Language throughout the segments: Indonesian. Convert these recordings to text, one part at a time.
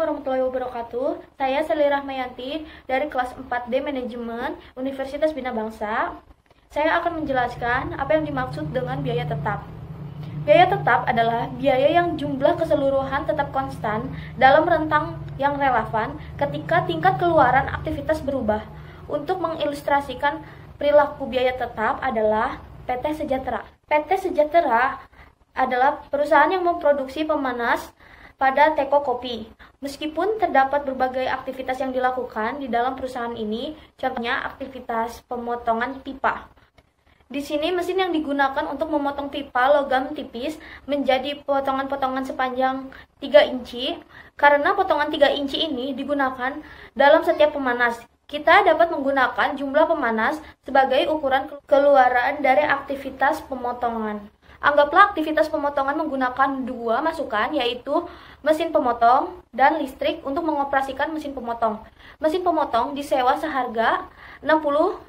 warahmatullahi wabarakatuh. Saya Sally Rahmayanti dari kelas 4D Manajemen Universitas Bina Bangsa. Saya akan menjelaskan apa yang dimaksud dengan biaya tetap. Biaya tetap adalah biaya yang jumlah keseluruhan tetap konstan dalam rentang yang relevan ketika tingkat keluaran aktivitas berubah. Untuk mengilustrasikan perilaku biaya tetap adalah PT Sejahtera. PT Sejahtera adalah perusahaan yang memproduksi pemanas pada teko kopi. Meskipun terdapat berbagai aktivitas yang dilakukan di dalam perusahaan ini, contohnya aktivitas pemotongan pipa. Di sini mesin yang digunakan untuk memotong pipa logam tipis menjadi potongan-potongan sepanjang 3 inci. Karena potongan 3 inci ini digunakan dalam setiap pemanas, kita dapat menggunakan jumlah pemanas sebagai ukuran keluaran dari aktivitas pemotongan. Anggaplah aktivitas pemotongan menggunakan 2 masukan, yaitu mesin pemotong dan listrik untuk mengoperasikan mesin pemotong. Mesin pemotong disewa seharga $60.000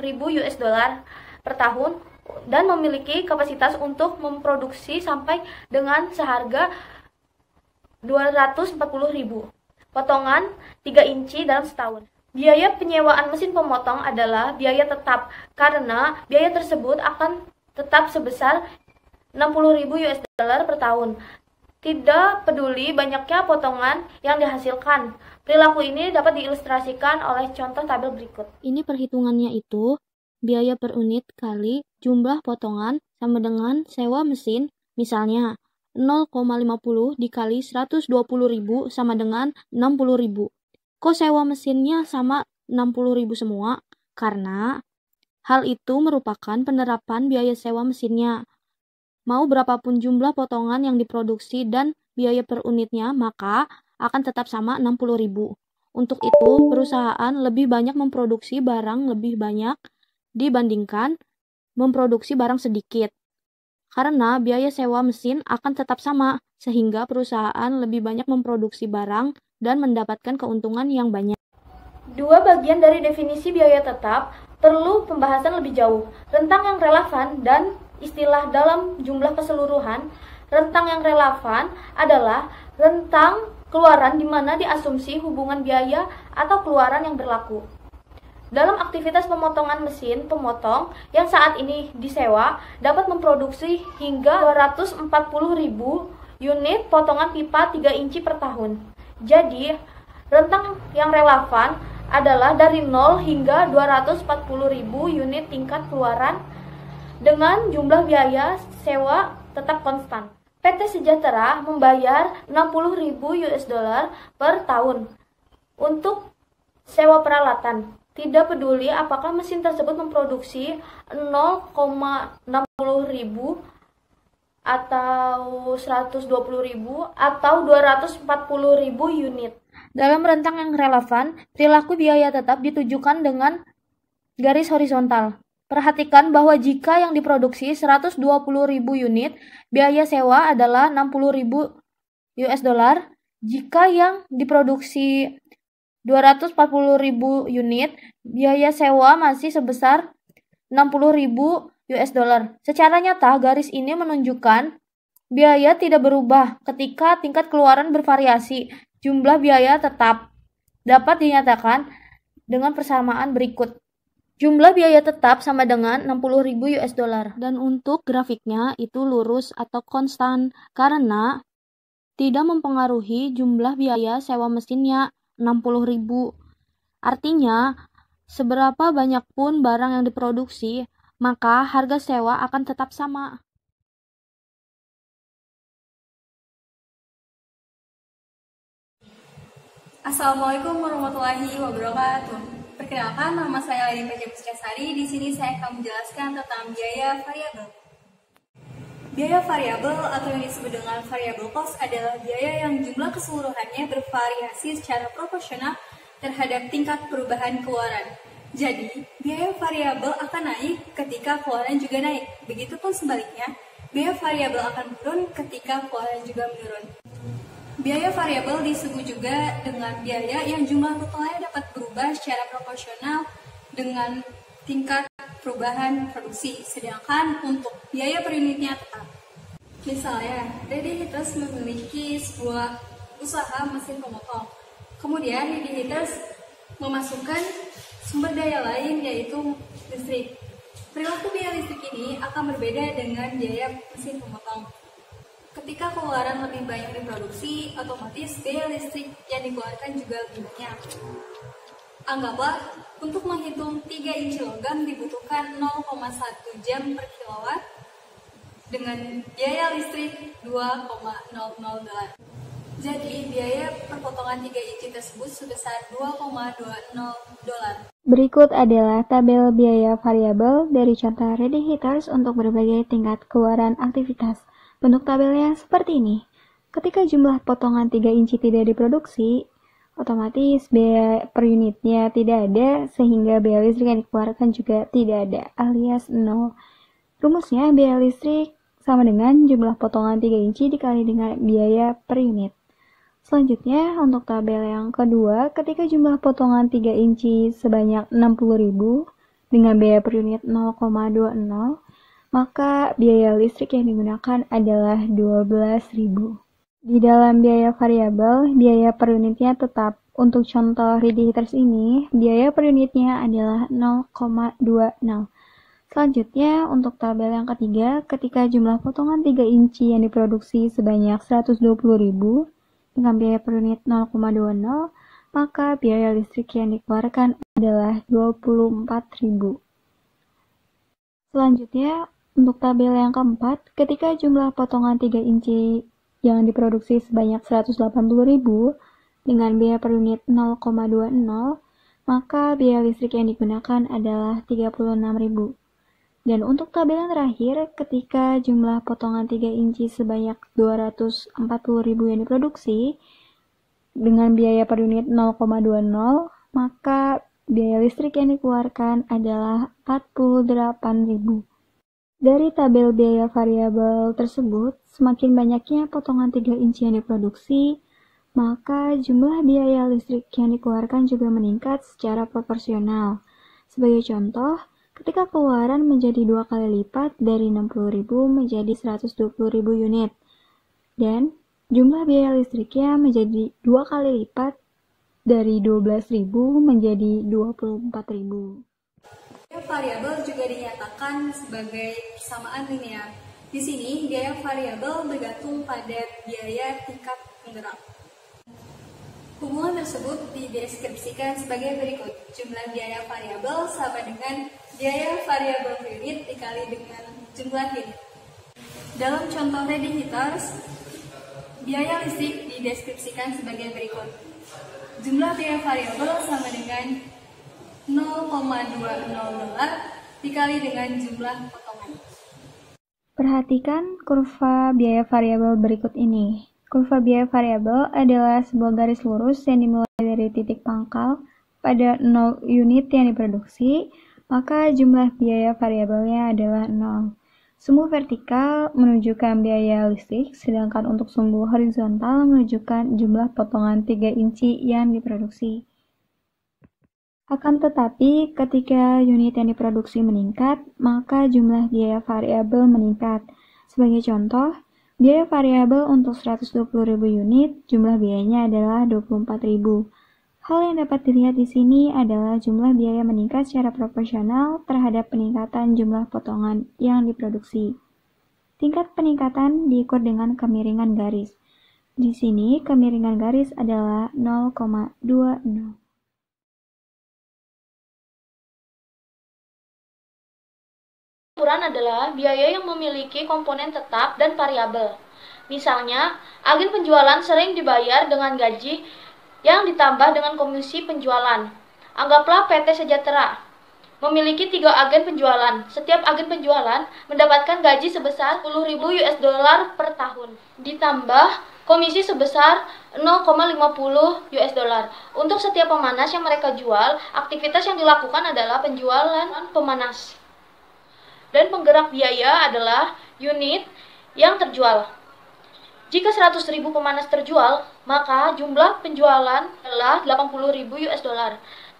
per tahun dan memiliki kapasitas untuk memproduksi sampai dengan seharga 240.000 potongan 3 inci dalam setahun. Biaya penyewaan mesin pemotong adalah biaya tetap karena biaya tersebut akan tetap sebesar $60.000 per tahun. Tidak peduli banyaknya potongan yang dihasilkan. Perilaku ini dapat diilustrasikan oleh contoh tabel berikut. Ini perhitungannya itu biaya per unit kali jumlah potongan sama dengan sewa mesin, misalnya 0,50 dikali 120.000 sama dengan 60.000. Kok sewa mesinnya sama 60.000 semua? Karena hal itu merupakan penerapan biaya sewa mesinnya. Mau berapapun jumlah potongan yang diproduksi dan biaya per unitnya, maka akan tetap sama 60.000. Untuk itu, perusahaan lebih banyak memproduksi barang lebih banyak dibandingkan memproduksi barang sedikit. Karena biaya sewa mesin akan tetap sama, sehingga perusahaan lebih banyak memproduksi barang dan mendapatkan keuntungan yang banyak. Dua bagian dari definisi biaya tetap perlu pembahasan lebih jauh. Rentang yang relevan dan istilah dalam jumlah keseluruhan. Rentang yang relevan adalah rentang keluaran di mana diasumsi hubungan biaya atau keluaran yang berlaku. Dalam aktivitas pemotongan, mesin pemotong yang saat ini disewa dapat memproduksi hingga 240.000 unit potongan pipa 3 inci per tahun. Jadi, rentang yang relevan adalah dari 0 hingga 240.000 unit tingkat keluaran dengan jumlah biaya sewa tetap konstan. PT Sejahtera membayar $60.000 per tahun untuk sewa peralatan. Tidak peduli apakah mesin tersebut memproduksi 0,60.000 atau 120.000 atau 240.000 unit. Dalam rentang yang relevan, perilaku biaya tetap ditujukan dengan garis horizontal. Perhatikan bahwa jika yang diproduksi 120.000 unit, biaya sewa adalah $60.000. Jika yang diproduksi 240.000 unit, biaya sewa masih sebesar $60.000. Secara nyata, garis ini menunjukkan biaya tidak berubah ketika tingkat keluaran bervariasi. Jumlah biaya tetap dapat dinyatakan dengan persamaan berikut. Jumlah biaya tetap sama dengan $60.000. Dan untuk grafiknya itu lurus atau konstan karena tidak mempengaruhi jumlah biaya sewa mesinnya 60.000. Artinya, seberapa banyak pun barang yang diproduksi, maka harga sewa akan tetap sama. Assalamualaikum warahmatullahi wabarakatuh. Perkenalkan, nama saya Lain Puspitasari. Di sini saya akan menjelaskan tentang biaya variabel. Biaya variabel atau yang disebut dengan variable cost adalah biaya yang jumlah keseluruhannya bervariasi secara proporsional terhadap tingkat perubahan keluaran. Jadi, biaya variabel akan naik ketika keluaran juga naik. Begitupun sebaliknya, biaya variabel akan turun ketika keluaran juga menurun. Biaya variabel disebut juga dengan biaya yang jumlah totalnya dapat berubah secara proporsional dengan tingkat perubahan produksi, sedangkan untuk biaya per unitnya tetap. Misalnya, Dede Hitas memiliki sebuah usaha mesin pemotong. Kemudian reheaters memasukkan sumber daya lain yaitu listrik. Perilaku biaya listrik ini akan berbeda dengan biaya mesin pemotong. Ketika keluaran lebih banyak diproduksi, otomatis biaya listrik yang dikeluarkan juga lebih banyak. Anggaplah untuk menghitung 3 inci logam dibutuhkan 0,1 jam per kilowatt dengan biaya listrik $2,00. Jadi biaya perpotongan 3 inci tersebut sebesar $2,20. Berikut adalah tabel biaya variabel dari contoh ready heaters untuk berbagai tingkat keluaran aktivitas. Bentuk tabelnya seperti ini. Ketika jumlah potongan 3 inci tidak diproduksi, otomatis biaya per unitnya tidak ada, sehingga biaya listrik yang dikeluarkan juga tidak ada, alias 0. Rumusnya biaya listrik sama dengan jumlah potongan 3 inci dikali dengan biaya per unit. Selanjutnya, untuk tabel yang kedua, ketika jumlah potongan 3 inci sebanyak 60.000 dengan biaya per unit 0,20, maka biaya listrik yang digunakan adalah 12.000. Di dalam biaya variabel, biaya per unitnya tetap. Untuk contoh ready heaters ini, biaya per unitnya adalah 0,20. Selanjutnya, untuk tabel yang ketiga, ketika jumlah potongan 3 inci yang diproduksi sebanyak 120.000 dengan biaya per unit 0,20, maka biaya listrik yang dikeluarkan adalah 24.000. Selanjutnya, untuk tabel yang keempat, ketika jumlah potongan 3 inci yang diproduksi sebanyak 180.000 dengan biaya per unit 0,20, maka biaya listrik yang digunakan adalah 36.000. Dan untuk tabel yang terakhir, ketika jumlah potongan 3 inci sebanyak 240.000 yang diproduksi dengan biaya per unit 0,20, maka biaya listrik yang dikeluarkan adalah 48.000. Dari tabel biaya variabel tersebut, semakin banyaknya potongan 3 inci yang diproduksi, maka jumlah biaya listrik yang dikeluarkan juga meningkat secara proporsional. Sebagai contoh, ketika keluaran menjadi 2 kali lipat dari 60.000 menjadi 120.000 unit, dan jumlah biaya listriknya menjadi 2 kali lipat dari 12.000 menjadi 24.000. Biaya variabel juga dinyatakan sebagai persamaan linear. Di sini, biaya variabel bergantung pada biaya tingkat penggerak. Hubungan tersebut dideskripsikan sebagai berikut. Jumlah biaya variabel sama dengan biaya variabel per unit dikali dengan jumlah unit. Dalam contoh ready heaters, biaya listrik dideskripsikan sebagai berikut. Jumlah biaya variabel sama dengan $0,20 dikali dengan jumlah potongan. Perhatikan kurva biaya variabel berikut ini. Kurva biaya variabel adalah sebuah garis lurus yang dimulai dari titik pangkal pada 0 unit yang diproduksi, maka jumlah biaya variabelnya adalah 0. Sumbu vertikal menunjukkan biaya listrik, sedangkan untuk sumbu horizontal menunjukkan jumlah potongan 3 inci yang diproduksi. Akan tetapi, ketika unit yang diproduksi meningkat, maka jumlah biaya variabel meningkat. Sebagai contoh, biaya variabel untuk 120.000 unit, jumlah biayanya adalah 24.000. Hal yang dapat dilihat di sini adalah jumlah biaya meningkat secara proporsional terhadap peningkatan jumlah potongan yang diproduksi. Tingkat peningkatan diukur dengan kemiringan garis. Di sini, kemiringan garis adalah 0,20. Aturan adalah biaya yang memiliki komponen tetap dan variabel. Misalnya, agen penjualan sering dibayar dengan gaji yang ditambah dengan komisi penjualan. Anggaplah PT Sejahtera memiliki 3 agen penjualan. Setiap agen penjualan mendapatkan gaji sebesar $10.000 per tahun, ditambah komisi sebesar $0,50. Untuk setiap pemanas yang mereka jual, aktivitas yang dilakukan adalah penjualan pemanas. Dan penggerak biaya adalah unit yang terjual. Jika 100.000 pemanas terjual, maka jumlah penjualan adalah $80.000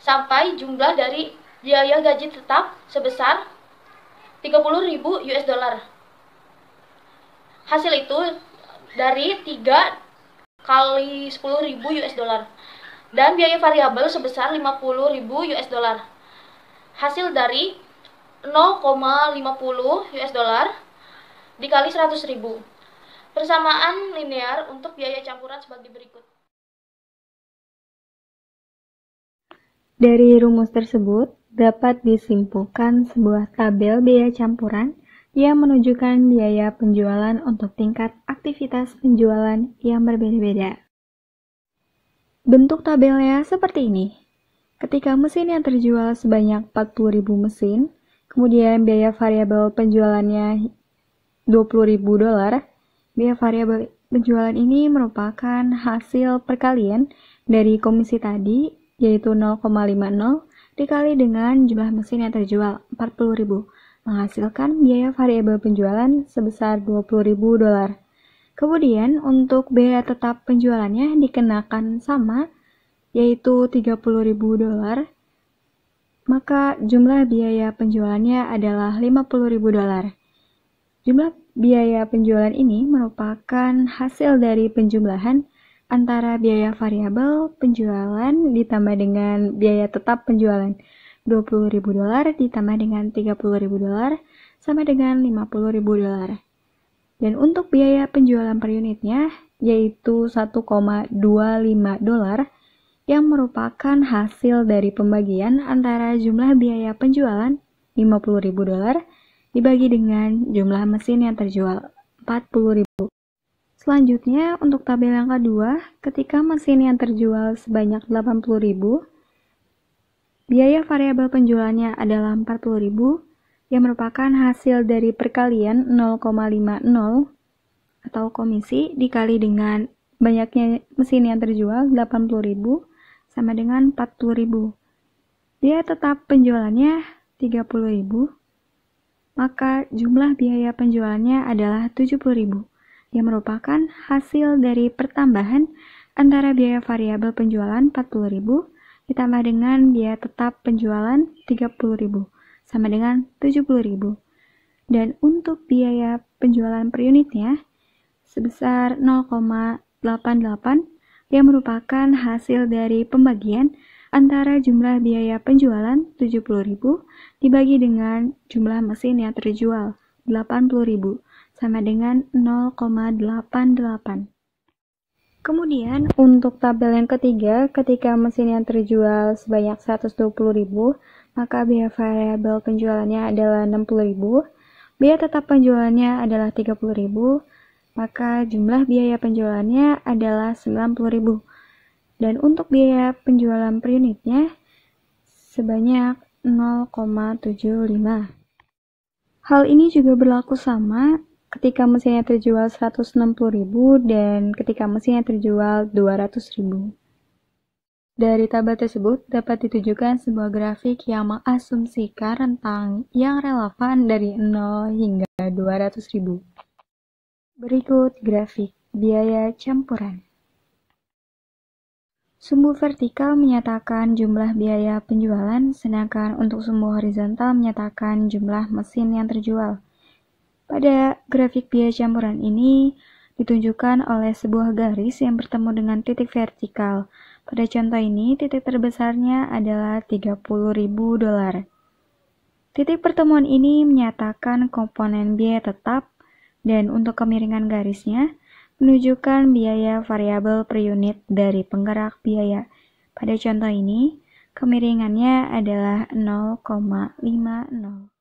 sampai jumlah dari biaya gaji tetap sebesar $30.000. Hasil itu dari 3 kali $10.000. dan biaya variabel sebesar 50.000 US dollar. Hasil dari 0,50 US dollar dikali 100.000. Persamaan linear untuk biaya campuran sebagai berikut. Dari rumus tersebut, dapat disimpulkan sebuah tabel biaya campuran yang menunjukkan biaya penjualan untuk tingkat aktivitas penjualan yang berbeda-beda. Bentuk tabelnya seperti ini. Ketika mesin yang terjual sebanyak 40.000 mesin, kemudian biaya variabel penjualannya $20.000, biaya variabel penjualan ini merupakan hasil perkalian dari komisi tadi, yaitu 0,50 dikali dengan jumlah mesin yang terjual 40.000, menghasilkan biaya variabel penjualan sebesar $20.000. Kemudian untuk biaya tetap penjualannya dikenakan sama, yaitu $30.000, maka jumlah biaya penjualannya adalah $50.000. Jumlah biaya penjualan ini merupakan hasil dari penjumlahan antara biaya variabel penjualan ditambah dengan biaya tetap penjualan. $20.000 ditambah dengan $30.000 sama dengan $50.000. Dan untuk biaya penjualan per unitnya yaitu $1,25 yang merupakan hasil dari pembagian antara jumlah biaya penjualan $50.000 dibagi dengan jumlah mesin yang terjual 40.000. Selanjutnya untuk tabel yang kedua, ketika mesin yang terjual sebanyak 80.000, biaya variabel penjualannya adalah 40.000 yang merupakan hasil dari perkalian 0,50 atau komisi dikali dengan banyaknya mesin yang terjual 80.000 sama dengan 40.000. Biaya tetap penjualannya 30.000, maka jumlah biaya penjualannya adalah 70.000 yang merupakan hasil dari pertambahan antara biaya variabel penjualan 40.000 ditambah dengan biaya tetap penjualan 30.000 sama dengan 70.000. Dan untuk biaya penjualan per unitnya sebesar 0,88 yang merupakan hasil dari pembagian antara jumlah biaya penjualan 70.000 dibagi dengan jumlah mesin yang terjual 80.000 sama dengan 0,88. Kemudian untuk tabel yang ketiga, ketika mesin yang terjual sebanyak 120.000, maka biaya variabel penjualannya adalah 60.000, biaya tetap penjualannya adalah 30.000, maka jumlah biaya penjualannya adalah 90.000. Dan untuk biaya penjualan per unitnya sebanyak 0,75. Hal ini juga berlaku sama ketika mesinnya terjual 160.000 dan ketika mesinnya terjual 200.000. Dari tabel tersebut dapat ditujukan sebuah grafik yang mengasumsikan rentang yang relevan dari 0 hingga 200.000. Berikut grafik biaya campuran. Sumbu vertikal menyatakan jumlah biaya penjualan, sedangkan untuk sumbu horizontal menyatakan jumlah mesin yang terjual. Pada grafik biaya campuran ini ditunjukkan oleh sebuah garis yang bertemu dengan titik vertikal. Pada contoh ini, titik terbesarnya adalah $30.000. Titik pertemuan ini menyatakan komponen biaya tetap, dan untuk kemiringan garisnya menunjukkan biaya variabel per unit dari penggerak biaya. Pada contoh ini, kemiringannya adalah 0,50.